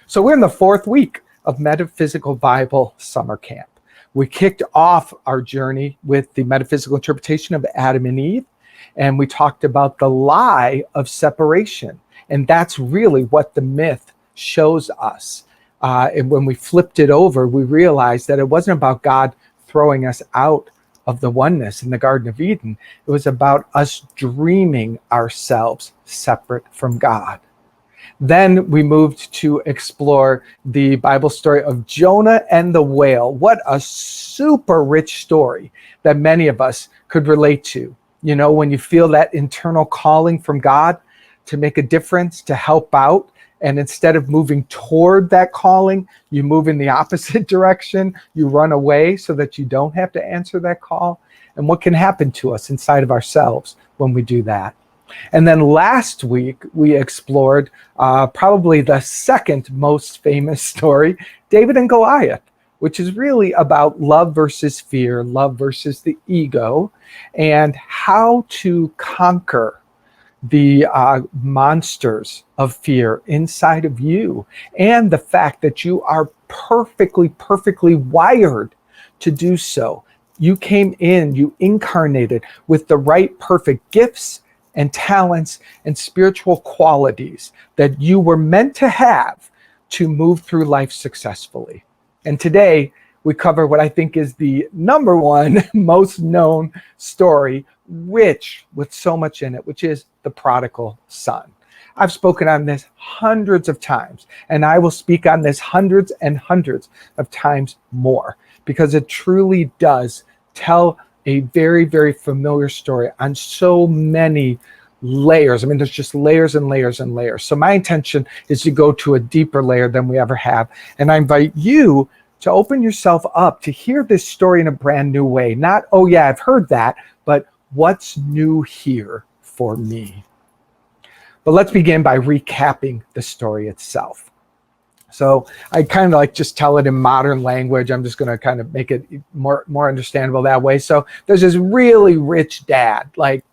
So we're in the fourth week of Metaphysical Bible Summer Camp. We kicked off our journey with the metaphysical interpretation of Adam and Eve, and we talked about the lie of separation. And that's really what the myth shows us. And when we flipped it over, we realized that it wasn't about God throwing us out of the oneness in the Garden of Eden. It was about us dreaming ourselves separate from God. Then we moved to explore the Bible story of Jonah and the whale. What a super rich story that many of us could relate to. You know, when you feel that internal calling from God to make a difference, to help out, and instead of moving toward that calling, you move in the opposite direction. You run away so that you don't have to answer that call. And what can happen to us inside of ourselves when we do that? And then last week, we explored probably the second most famous story, David and Goliath, which is really about love versus fear, love versus the ego, and how to conquer the monsters of fear inside of you, and the fact that you are perfectly wired to do so. You came in, you incarnated with the right perfect gifts and talents and spiritual qualities that you were meant to have to move through life successfully. And today we cover what I think is the number one most known story, rich with so much in it, which is the Prodigal Son. I've spoken on this hundreds of times, and I will speak on this hundreds and hundreds of times more, because it truly does tell a very familiar story on so many layers. I mean, there's just layers and layers and layers. So my intention is to go to a deeper layer than we ever have. And I invite you to open yourself up to hear this story in a brand new way. Not, oh yeah, I've heard that, but what's new here for me? But let's begin by recapping the story itself. So I kind of like just tell it in modern language. I'm just going to kind of make it more understandable that way. So there's this really rich dad, like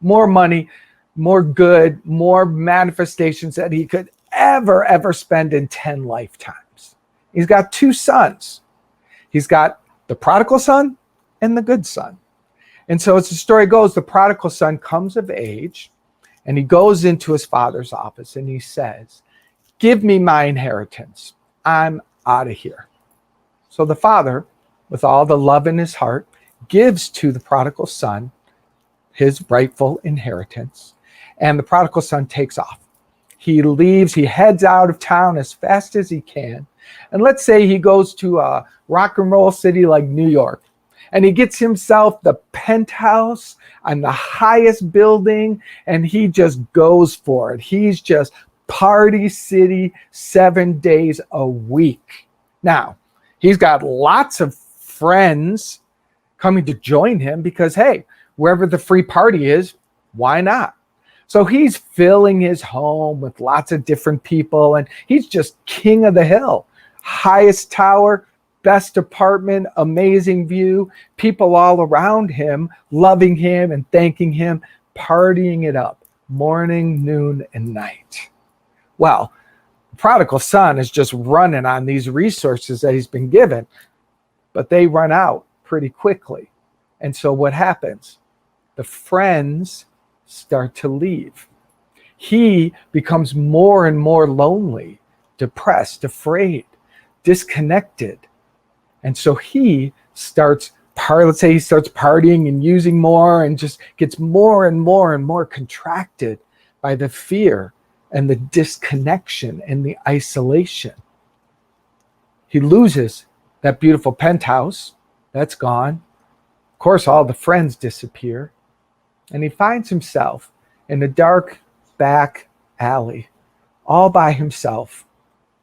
more money, more good, more manifestations that he could ever spend in 10 lifetimes. He's got two sons. He's got the prodigal son and the good son. And so as the story goes, the prodigal son comes of age and he goes into his father's office and he says, "Give me my inheritance. I'm out of here." So the father, with all the love in his heart, gives to the prodigal son his rightful inheritance. And the prodigal son takes off. He leaves, he heads out of town as fast as he can. And let's say he goes to a rock and roll city like New York, and he gets himself the penthouse on the highest building, and he just goes for it. He's just party city 7 days a week. Now, he's got lots of friends coming to join him because, hey, wherever the free party is, why not? So he's filling his home with lots of different people, and he's just king of the hill. Highest tower, best apartment, amazing view, people all around him, loving him and thanking him, partying it up, morning, noon, and night. Well, the prodigal son is just running on these resources that he's been given, but they run out pretty quickly. And so what happens? The friends start to leave. He becomes more and more lonely, depressed, afraid, disconnected. And so he starts, let's say he starts partying and using more and just gets more and more contracted by the fear and the disconnection and the isolation. He loses that beautiful penthouse. That's gone. Of course, all the friends disappear. And he finds himself in a dark back alley, all by himself,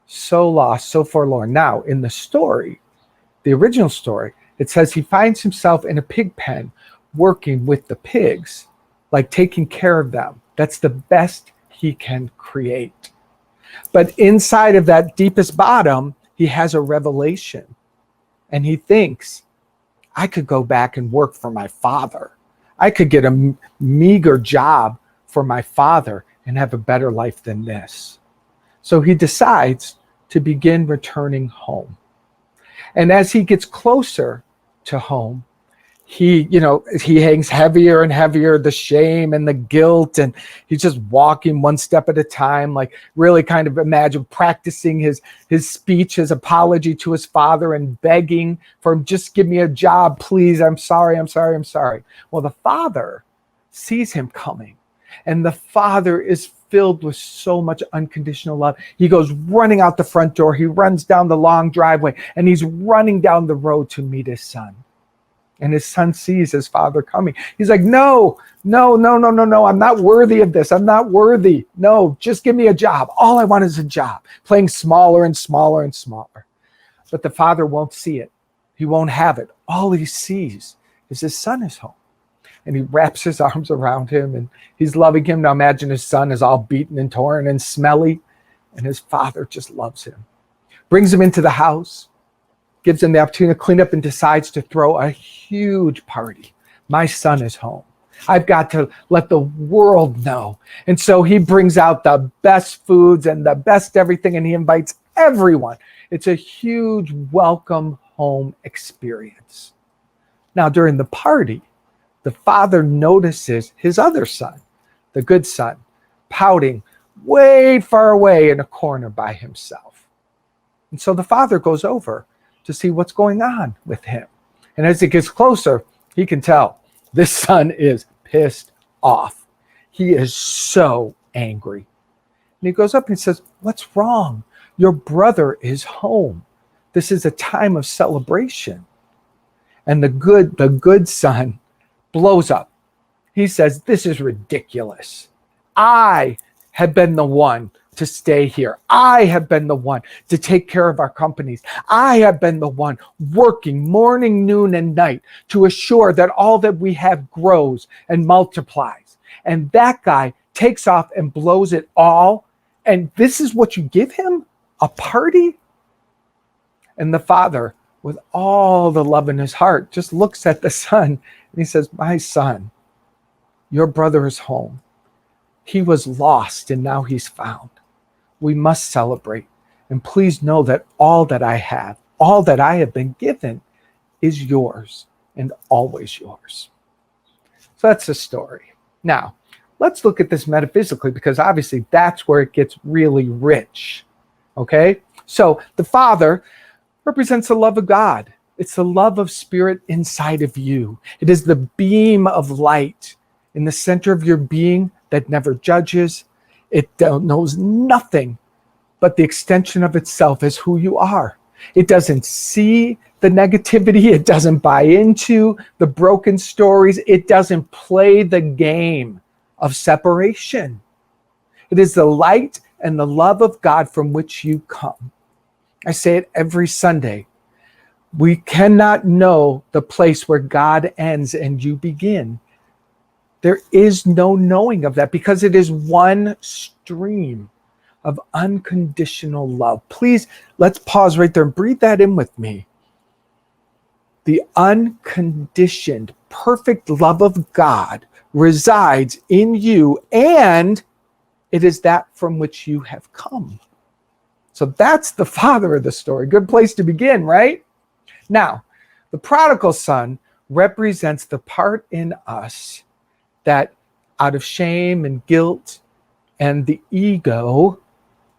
so lost, so forlorn. Now, in the story, the original story, it says he finds himself in a pig pen, working with the pigs, like taking care of them. That's the best he can create. But inside of that deepest bottom, he has a revelation. And he thinks, I could go back and work for my father. I could get a meager job for my father and have a better life than this. So he decides to begin returning home. And as he gets closer to home, he hangs heavier and heavier, the shame and the guilt, and he's just walking one step at a time, like really kind of imagine practicing his speech, his apology to his father, and begging for him, just give me a job, please. I'm sorry. Well, the father sees him coming, and the father is filled with so much unconditional love. He goes running out the front door. He runs down the long driveway, and he's running down the road to meet his son. And his son sees his father coming. He's like, no, I'm not worthy of this. I'm not worthy. No, just give me a job. All I want is a job. Playing smaller and smaller and smaller. But the father won't see it. He won't have it. All he sees is his son is home. And he wraps his arms around him and he's loving him. Now imagine his son is all beaten and torn and smelly. And his father just loves him. Brings him into the house. Gives him the opportunity to clean up and decides to throw a huge party. My son is home. I've got to let the world know. And so he brings out the best foods and the best everything, and he invites everyone. It's a huge welcome home experience. Now, during the party, the father notices his other son, the good son, pouting way far away in a corner by himself. And so the father goes over to see what's going on with him. And as it gets closer, he can tell this son is pissed off. He is so angry. And he goes up and he says, what's wrong? Your brother is home. This is a time of celebration. And the good son blows up. He says, this is ridiculous. I have been the one to stay here. I have been the one to take care of our companies. I have been the one working morning, noon, and night to assure that all that we have grows and multiplies. And that guy takes off and blows it all. And this is what you give him? A party? And the father, with all the love in his heart, just looks at the son and he says, my son, your brother is home. He was lost and now he's found. We must celebrate. And please know that all that I have been given is yours and always yours. So that's the story. Now, let's look at this metaphysically, because obviously that's where it gets really rich. Okay? So the Father represents the love of God. It's the love of Spirit inside of you. It is the beam of light in the center of your being that never judges. It knows nothing but the extension of itself as who you are. It doesn't see the negativity. It doesn't buy into the broken stories. It doesn't play the game of separation. It is the light and the love of God from which you come. I say it every Sunday. We cannot know the place where God ends and you begin. There is no knowing of that, because it is one stream of unconditional love. Please, let's pause right there and breathe that in with me. The unconditioned, perfect love of God resides in you, and it is that from which you have come. So that's the father of the story. Good place to begin, right? Now, the prodigal son represents the part in us that out of shame and guilt and the ego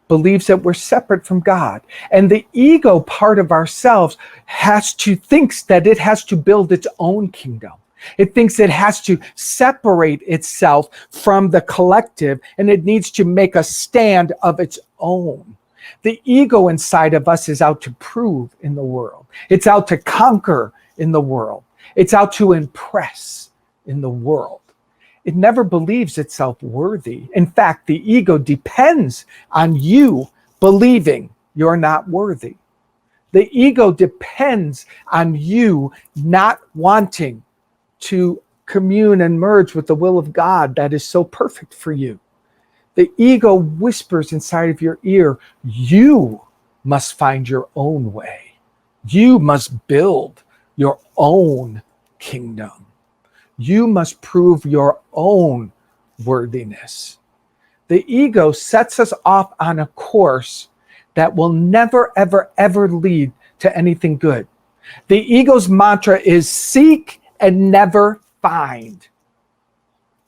believes that we're separate from God. And the ego part of ourselves thinks that it has to build its own kingdom. It thinks it has to separate itself from the collective, and it needs to make a stand of its own. The ego inside of us is out to prove in the world. It's out to conquer in the world. It's out to impress in the world. It never believes itself worthy. In fact, the ego depends on you believing you're not worthy. The ego depends on you not wanting to commune and merge with the will of God that is so perfect for you. The ego whispers inside of your ear, you must find your own way. You must build your own kingdom. You must prove your own worthiness. The ego sets us off on a course that will never, ever, ever lead to anything good. The ego's mantra is seek and never find.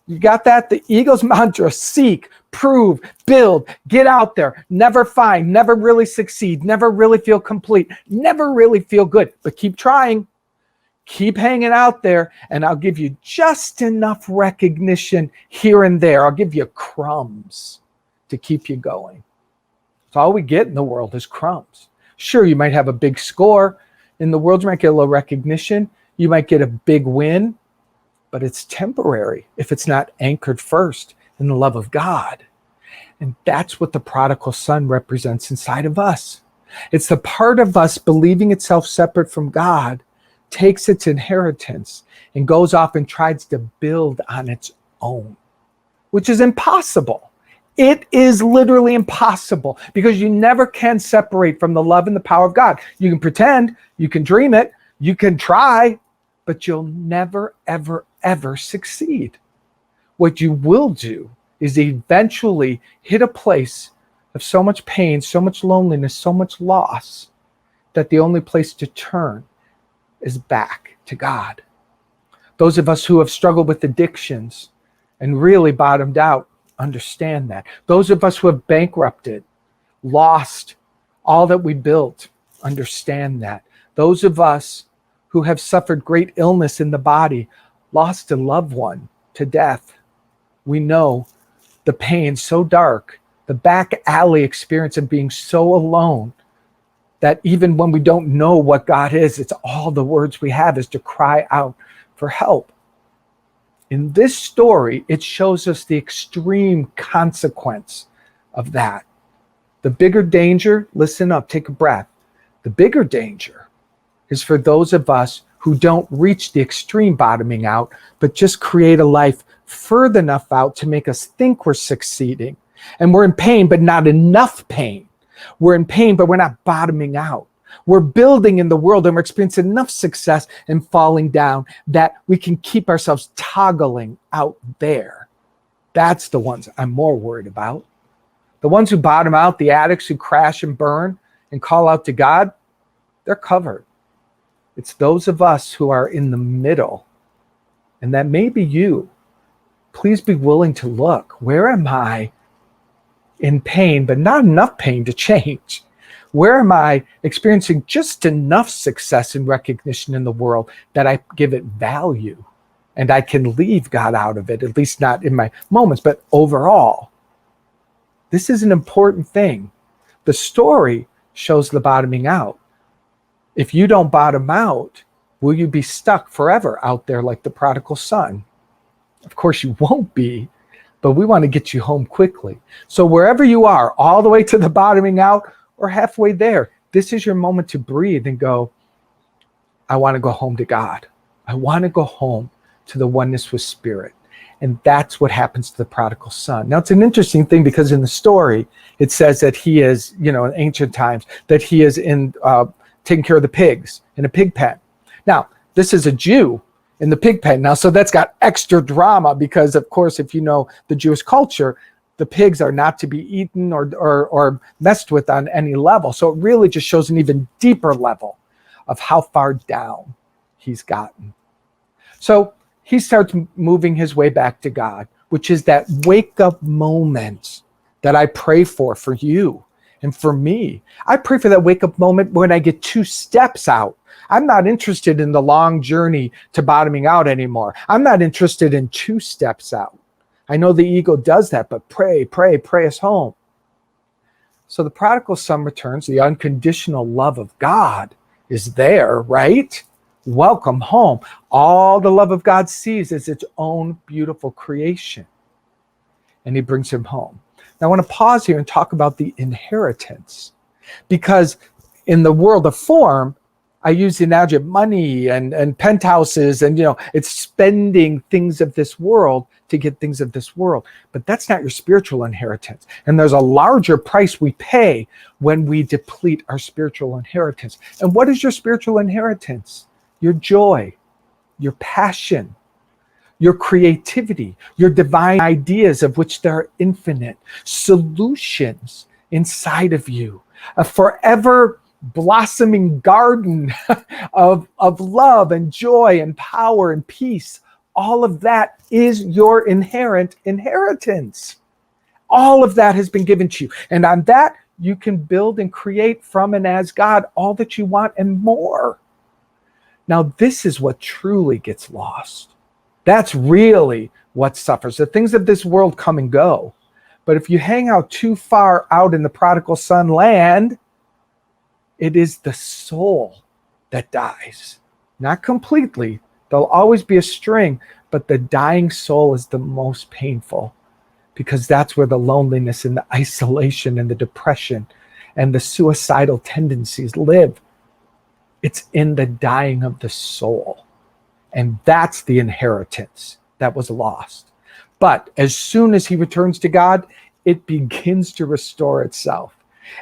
You got that? The ego's mantra: seek, prove, build, get out there, never find, never really succeed, never really feel complete, never really feel good. But keep trying, keep hanging out there, and I'll give you just enough recognition here and there. I'll give you crumbs to keep you going. So all we get in the world is crumbs. Sure, you might have a big score in the world, you might get a little recognition, you might get a big win, but it's temporary if it's not anchored first in the love of God. And that's what the prodigal son represents inside of us. It's the part of us believing itself separate from God, takes its inheritance, and goes off and tries to build on its own, which is impossible. It is literally impossible, because you never can separate from the love and the power of God. You can pretend, you can dream it, you can try, but you'll never, ever, ever succeed. What you will do is eventually hit a place of so much pain, so much loneliness, so much loss, that the only place to turn is back to God. Those of us who have struggled with addictions and really bottomed out understand that. Those of us who have bankrupted, lost all that we built, understand that. Those of us who have suffered great illness in the body, lost a loved one to death, we know the pain so dark, the back alley experience of being so alone, that even when we don't know what God is, it's all the words we have is to cry out for help. In this story, it shows us the extreme consequence of that. The bigger danger, listen up, take a breath. The bigger danger is for those of us who don't reach the extreme bottoming out, but just create a life further enough out to make us think we're succeeding. And we're in pain, but not enough pain. We're in pain, but we're not bottoming out. We're building in the world and we're experiencing enough success and falling down that we can keep ourselves toggling out there. That's the ones I'm more worried about. The ones who bottom out, the addicts who crash and burn and call out to God, they're covered. It's those of us who are in the middle, and that may be you. Please be willing to look. Where am I in pain, but not enough pain to change? Where am I experiencing just enough success and recognition in the world that I give it value and I can leave God out of it, at least not in my moments, but overall? This is an important thing. The story shows the bottoming out. If you don't bottom out, will you be stuck forever out there like the prodigal son? Of course you won't be, but we want to get you home quickly. So wherever you are, all the way to the bottoming out or halfway there, this is your moment to breathe and go, I want to go home to God. I want to go home to the oneness with Spirit. And that's what happens to the prodigal son. Now, it's an interesting thing because in the story, it says that he is, in ancient times, that he is taking care of the pigs in a pig pen. Now, this is a Jew in the pig pen. Now, so that's got extra drama because, of course, if you know the Jewish culture, the pigs are not to be eaten or messed with on any level. So it really just shows an even deeper level of how far down he's gotten. So he starts moving his way back to God, which is that wake-up moment that I pray for you and for me. I pray for that wake-up moment when I get 2 steps out. I'm not interested in the long journey to bottoming out anymore. I'm not interested in 2 steps out. I know the ego does that, but pray us home. So the prodigal son returns. The unconditional love of God is there, right? Welcome home. All the love of God sees is its own beautiful creation. And he brings him home. Now I want to pause here and talk about the inheritance. Because in the world of form, I use the analogy of money and penthouses and, it's spending things of this world to get things of this world. But that's not your spiritual inheritance. And there's a larger price we pay when we deplete our spiritual inheritance. And what is your spiritual inheritance? Your joy, your passion, your creativity, your divine ideas, of which there are infinite solutions inside of you, a forever blossoming garden of love and joy and power and peace. All of that is your inherent inheritance. All of that has been given to you. And on that, you can build and create from and as God all that you want and more. Now, this is what truly gets lost. That's really what suffers. The things of this world come and go. But if you hang out too far out in the prodigal son land, it is the soul that dies. Not completely. There'll always be a string, but the dying soul is the most painful, because that's where the loneliness and the isolation and the depression and the suicidal tendencies live. It's in the dying of the soul. And that's the inheritance that was lost. But as soon as he returns to God, it begins to restore itself.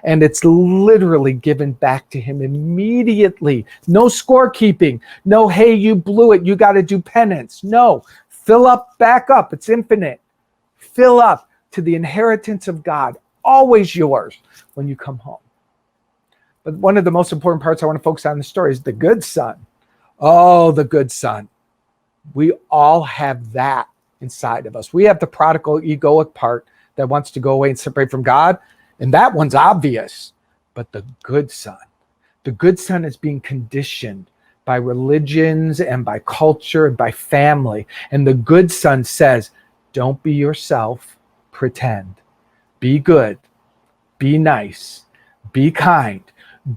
And it's literally given back to him immediately. No scorekeeping. No, hey, you blew it, you got to do penance. No, fill up, back up. It's infinite. Fill up to the inheritance of God, always yours when you come home. But one of the most important parts I want to focus on in the story is the good son. Oh, the good son. We all have that inside of us. We have the prodigal egoic part that wants to go away and separate from God. And that one's obvious. But the good son is being conditioned by religions and by culture and by family. And the good son says, don't be yourself, pretend. Be good, be nice, be kind.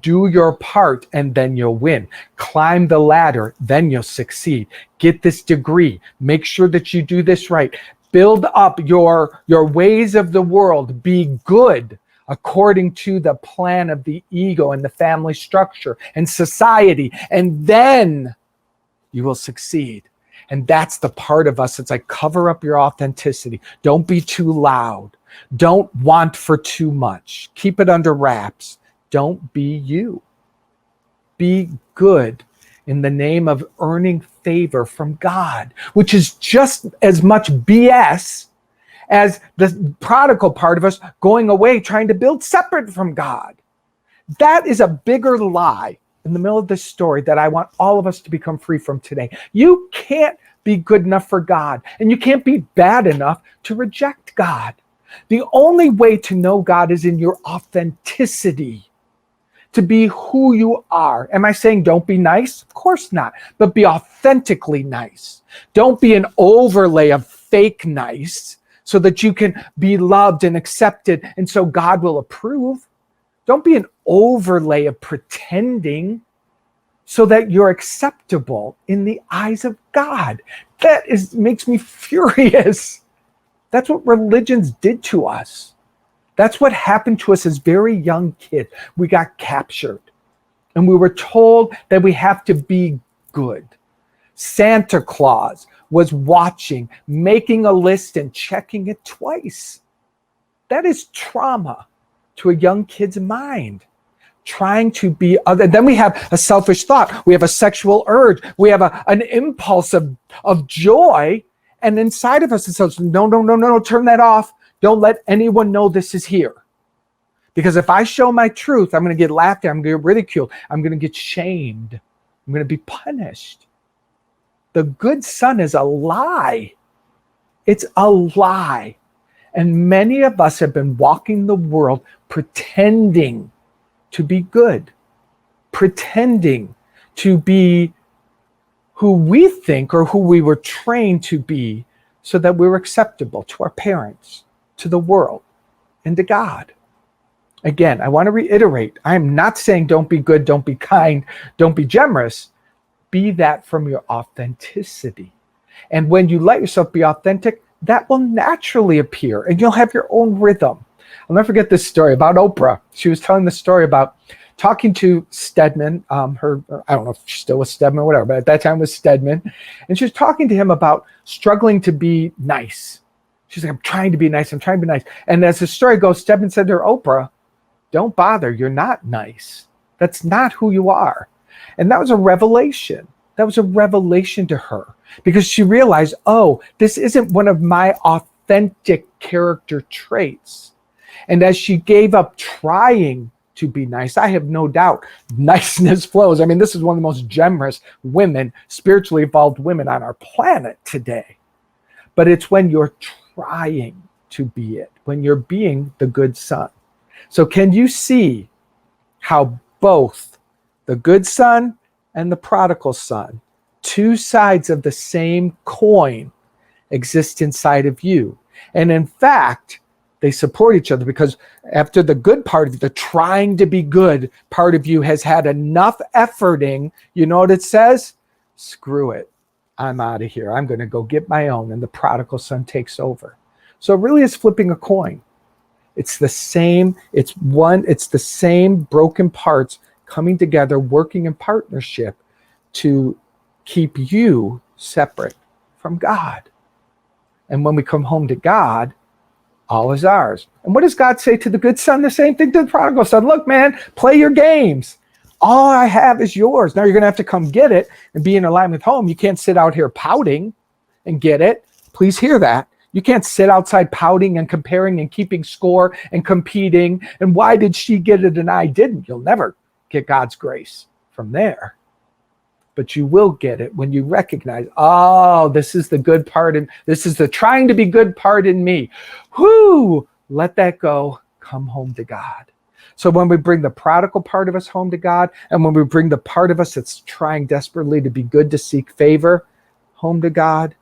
Do your part and then you'll win. Climb the ladder, then you'll succeed. Get this degree. Make sure that you do this right. Build up your ways of the world. Be good according to the plan of the ego and the family structure and society. And then you will succeed. And that's the part of us that's like, cover up your authenticity. Don't be too loud. Don't want for too much. Keep it under wraps. Don't be you. Be good in the name of earning favor from God, which is just as much BS as the prodigal part of us going away trying to build separate from God. That is a bigger lie in the middle of this story that I want all of us to become free from today. You can't be good enough for God, and you can't be bad enough to reject God. The only way to know God is in your authenticity, to be who you are. Am I saying don't be nice? Of course not, but be authentically nice. Don't be an overlay of fake nice so that you can be loved and accepted and so God will approve. Don't be an overlay of pretending so that you're acceptable in the eyes of God. That makes me furious. That's what religions did to us. That's what happened to us as very young kids. We got captured and we were told that we have to be good. Santa Claus was watching, making a list and checking it twice. That is trauma to a young kid's mind. Trying to be other. Then we have a selfish thought. We have a sexual urge. We have an impulse of joy. And inside of us it says, no, turn that off. Don't let anyone know this is here. Because if I show my truth, I'm going to get laughed at. I'm going to get ridiculed. I'm going to get shamed. I'm going to be punished. The good son is a lie. It's a lie. And many of us have been walking the world pretending to be good, pretending to be who we think or who we were trained to be so that we were acceptable to our parents, to the world, and to God. Again, I want to reiterate, I am not saying don't be good, don't be kind, don't be generous. Be that from your authenticity. And when you let yourself be authentic, that will naturally appear and you'll have your own rhythm. I'll never forget this story about Oprah. She was telling the story about talking to Stedman, I don't know if she still was Stedman or whatever, but at that time was Stedman. And she was talking to him about struggling to be nice. She's like, I'm trying to be nice. And as the story goes, Stedman said to her, Oprah, don't bother. You're not nice. That's not who you are. And that was a revelation. That was a revelation to her because she realized, oh, this isn't one of my authentic character traits. And as she gave up trying to be nice, I have no doubt niceness flows. I mean, this is one of the most generous women, spiritually evolved women on our planet today. But it's when you're trying to be it, when you're being the good son. So can you see how both the good son and the prodigal son, two sides of the same coin, exist inside of you? And in fact, they support each other, because after the good part of the trying to be good part of you has had enough efforting, you know what it says? Screw it. I'm out of here. I'm going to go get my own. And the prodigal son takes over. So it really is flipping a coin. It's the same. It's the same broken parts coming together, working in partnership to keep you separate from God. And when we come home to God, all is ours. And what does God say to the good son? The same thing to the prodigal son. Look, man, play your games. All I have is yours. Now you're going to have to come get it and be in alignment with home. You can't sit out here pouting and get it. Please hear that. You can't sit outside pouting and comparing and keeping score and competing. And why did she get it and I didn't? You'll never get God's grace from there. But you will get it when you recognize, oh, this is the good part, and this is the trying to be good part in me. Whoo, let that go. Come home to God. So when we bring the prodigal part of us home to God, and when we bring the part of us that's trying desperately to be good, to seek favor, home to God,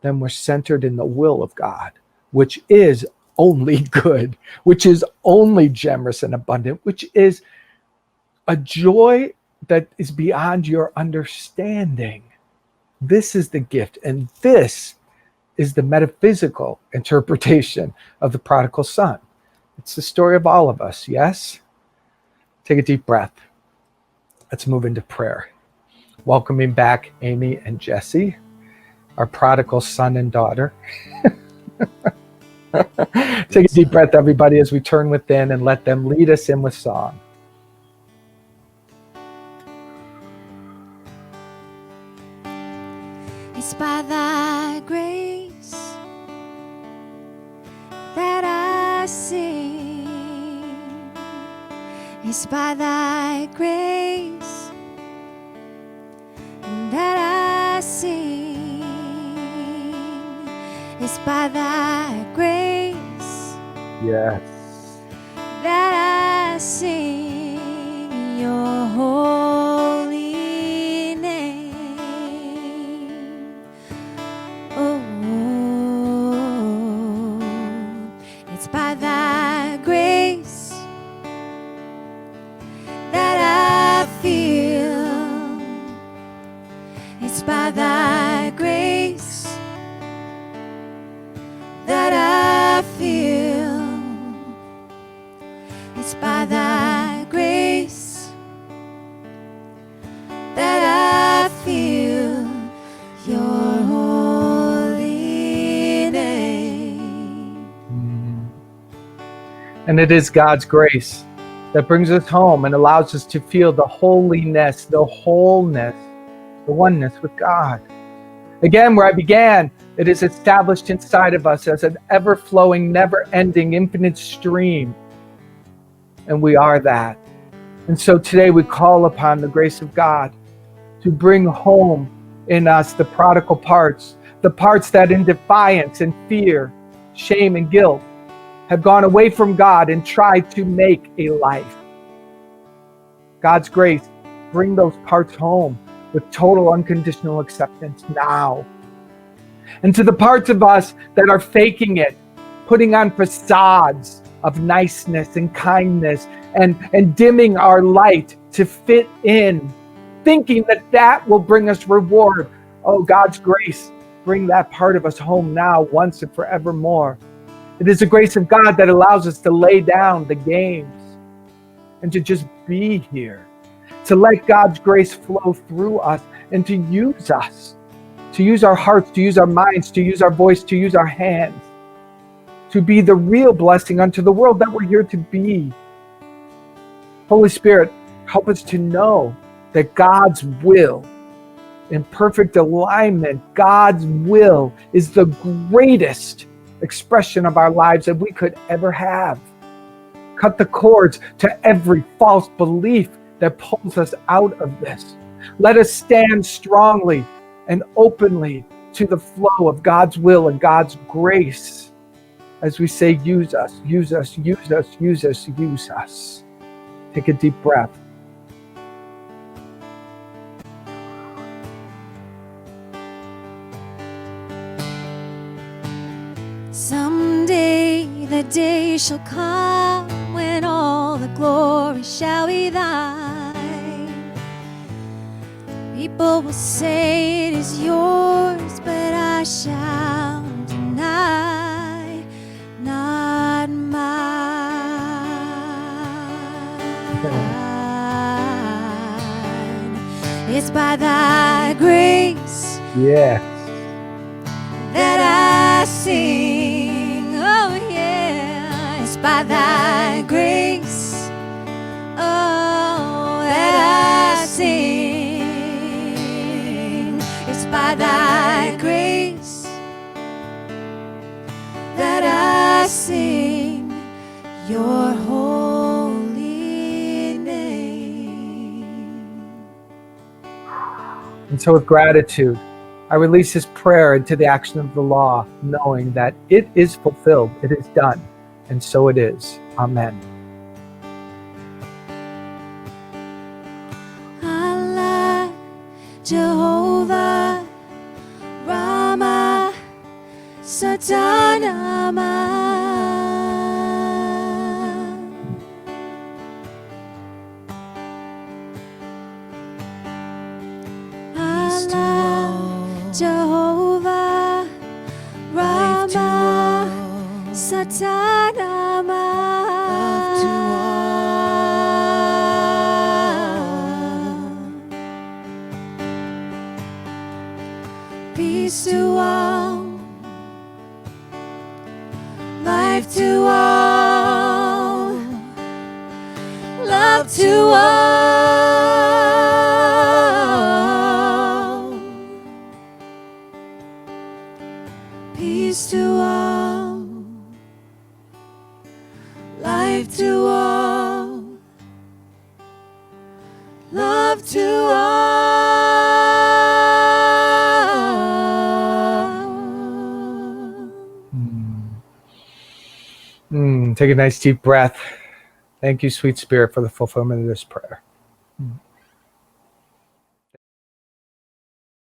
then we're centered in the will of God, which is only good, which is only generous and abundant, which is a joy that is beyond your understanding. This is the gift, and this is the metaphysical interpretation of the prodigal son. It's the story of all of us, yes? Take a deep breath. Let's move into prayer. Welcoming back Amy and Jesse, our prodigal son and daughter. Take a deep breath, everybody, as we turn within and let them lead us in with song. It's by thy grace that I sing. It's by thy grace that I sing. It's by thy grace, Yes. that I sing your holy name. Oh, it's by thy grace that I feel. It's by thy grace that I feel. It's by thy grace that I feel your holy name. And it is God's grace that brings us home and allows us to feel the holiness, the wholeness, the oneness with God. Again, where I began, it is established inside of us as an ever-flowing, never-ending, infinite stream. And we are that. And so today we call upon the grace of God to bring home in us the prodigal parts, the parts that in defiance and fear, shame and guilt have gone away from God and tried to make a life. God's grace, bring those parts home with total unconditional acceptance now. And to the parts of us that are faking it, putting on facades of niceness and kindness and dimming our light to fit in, thinking that that will bring us reward. Oh, God's grace, bring that part of us home now, once and forevermore. It is the grace of God that allows us to lay down the games and to just be here, to let God's grace flow through us and to use us, to use our hearts, to use our minds, to use our voice, to use our hands, to be the real blessing unto the world that we're here to be. Holy Spirit, help us to know that God's will in perfect alignment. God's will is the greatest expression of our lives that we could ever have. Cut the cords to every false belief that pulls us out of this. Let us stand strongly and openly to the flow of God's will and God's grace as we say, use us, use us, use us, use us, use us. Take a deep breath. Someday the day shall come when all the glory shall be thine. People will say it is yours, but I shall deny, not mine. It's by thy grace, Yeah. that I sing. Oh yeah, it's by thy grace, oh, that I sing. It's by thy grace that I sing your holy name. And so with gratitude, I release this prayer into the action of the law, knowing that it is fulfilled, it is done, and so it is. Amen. Allah, Jehovah, Rama, Satanama. Jehovah, Rama, Satanama. Peace to all, life to all, love to all. Peace to all, life to all, love to all. Take a nice deep breath. Thank you, sweet Spirit, for the fulfillment of this prayer.